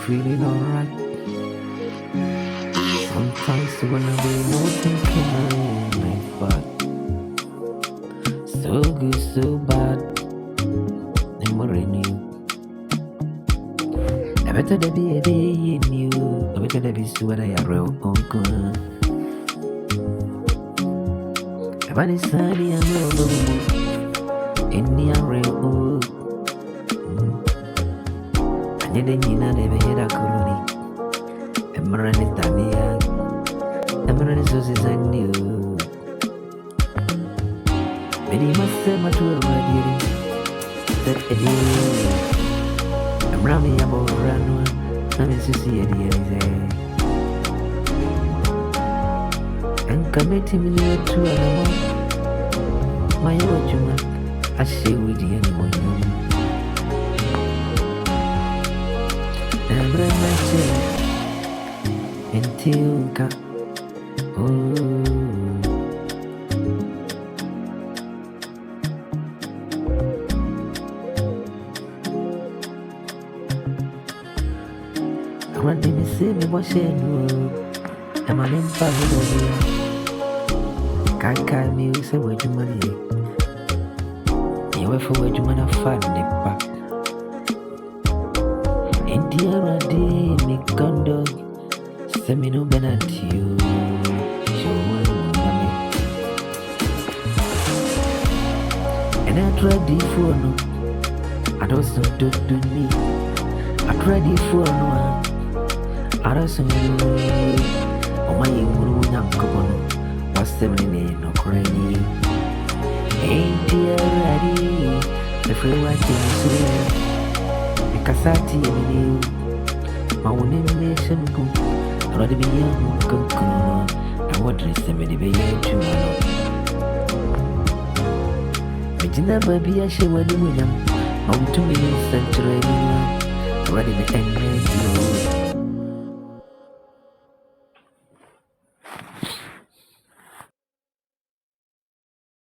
feeling alright. Sometimes when I be more thinking life, but so good, so bad. I'm more in you. I better to be a day in you. I better to be so what I wrote. Oh, good. I want to sunny and low in the arrow. I didn't never hear a colony. I'm running Tania. I'm running sources I knew. Many must say my tour already. That a day. I'm running about run one. I'm in society. And committing me to another. My old human, I say with you anymore. I'm running until got I want to see me washing. I'm an empire. Can't me say where you money. You were for where you money find the back. India, me condo. Send me no BENARD you. And I tried the phone. I don't so do me. I tried the phone. I don't so do. Oh my, you young couple. What's the name? No crazy. Ain't you ready? The free watching is because I tell you, my own nation go. I want to be young, go. I want to say, maybe be young too. But you never be a show when you win. I'm 2 million century. Ready to end